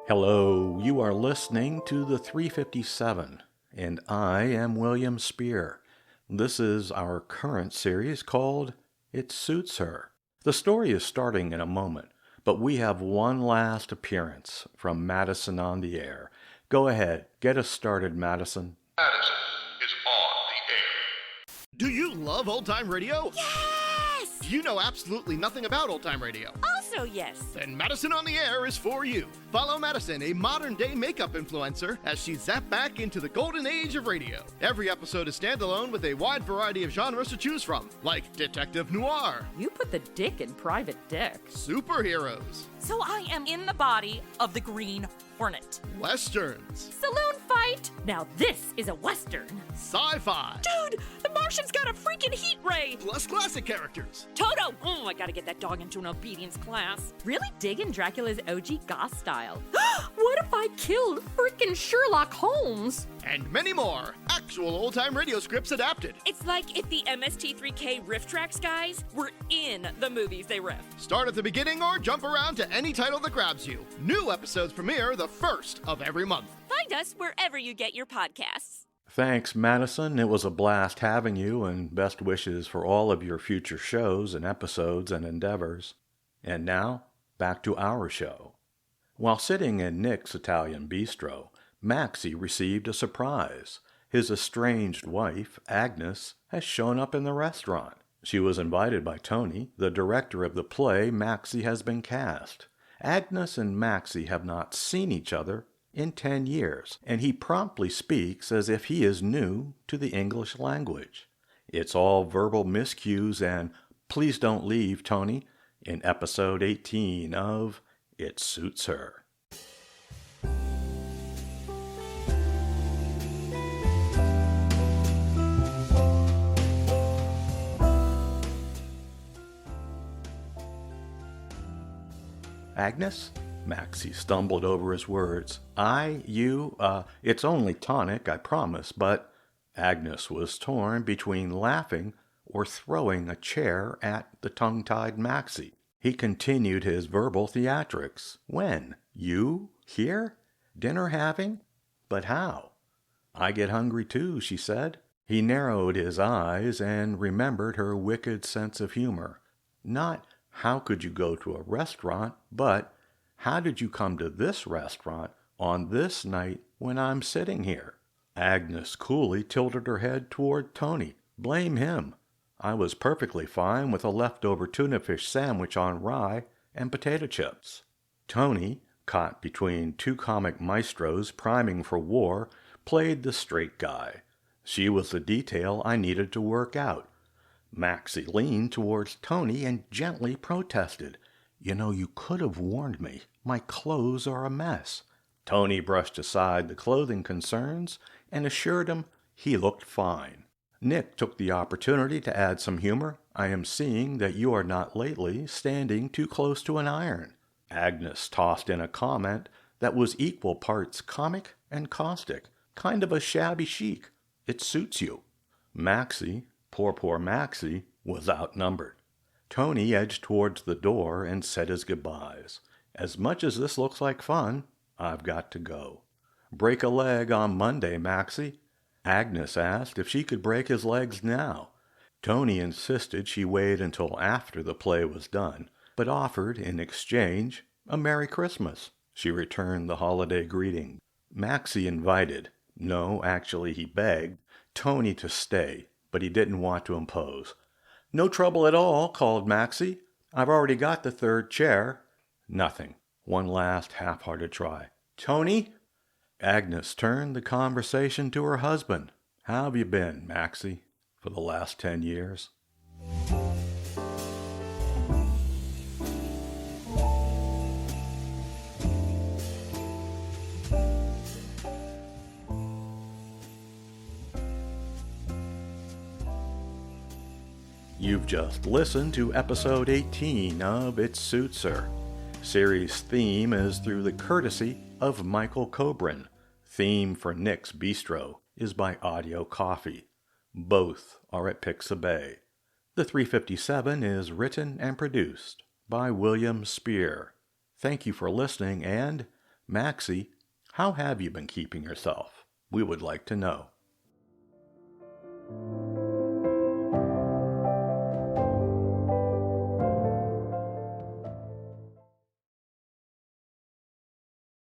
Hello, you are listening to the 357, and I am William Spear. This is our current series called It Suits Her. The story is starting in a moment, but we have one last appearance from Madison on the Air. Go ahead, get us started, Madison. Madison is on the air. Do you love old-time radio? Yes! You know absolutely nothing about old-time radio. Also yes. Then Madison on the Air is for you. Follow Madison, a modern-day makeup influencer, as she zaps back into the golden age of radio. Every episode is standalone with a wide variety of genres to choose from, like detective noir, You put the dick in Private Dick. superheroes, So I am in the body of the Green Hornet. westerns, Saloon fight! Now this is a Western. sci-fi, Dude, the Martian's got a freaking heat ray! plus classic characters. Toto! Oh, I gotta get that dog into an obedience class. Really digging Dracula's OG goth style. What if I killed freaking Sherlock Holmes? And many more actual old-time radio scripts adapted. It's like if the MST3K riff tracks guys were in the movies they riff. Start at the beginning or jump around to any title that grabs you. New episodes premiere the first of every month. Find us wherever you get your podcasts. Thanks, Madison. It was a blast having you, and best wishes for all of your future shows and episodes and endeavors. And now, back to our show. While sitting in Nick's Italian Bistro, Maxie received a surprise. His estranged wife, Agnes, has shown up in the restaurant. She was invited by Tony, the director of the play Maxie has been cast. Agnes and Maxie have not seen each other in 10 years, and he promptly speaks as if he is new to the English language. It's all verbal miscues and "please don't leave, Tony" in episode 18 of It Suits Her. Agnes? Maxie stumbled over his words. It's only tonic, I promise, but Agnes was torn between laughing or throwing a chair at the tongue-tied Maxie. He continued his verbal theatrics. When? You? Here? Dinner having? But how? I get hungry too, she said. He narrowed his eyes and remembered her wicked sense of humor. Not, how could you go to a restaurant, but how did you come to this restaurant on this night when I'm sitting here? Agnes coolly tilted her head toward Tony. Blame him. I was perfectly fine with a leftover tuna fish sandwich on rye and potato chips. Tony, caught between two comic maestros priming for war, played the straight guy. She was the detail I needed to work out. Maxie leaned towards Tony and gently protested. You know, you could have warned me. My clothes are a mess. Tony brushed aside the clothing concerns and assured him he looked fine. Nick took the opportunity to add some humor. I am seeing that you are not lately standing too close to an iron. Agnes tossed in a comment that was equal parts comic and caustic. Kind of a shabby chic. It suits you. Maxie, poor Maxie, was outnumbered. Tony edged towards the door and said his goodbyes. As much as this looks like fun, I've got to go. Break a leg on Monday, Maxie? Agnes asked if she could break his legs now. Tony insisted she wait until after the play was done, but offered, in exchange, a Merry Christmas. She returned the holiday greeting. Maxie invited, no, actually he begged, Tony to stay, but he didn't want to impose. No trouble at all, called Maxie. I've already got the third chair. Nothing. One last half-hearted try. Tony? Agnes turned the conversation to her husband. How have you been, Maxie, for the last 10 years? You've just listened to episode 18 of It Suits Her. Series theme is through the courtesy of Michael Cobran. Theme for Nick's Bistro is by Audio Coffee. Both are at Pixabay. The 357 is written and produced by William Spear. Thank you for listening, and, Maxie, how have you been keeping yourself? We would like to know.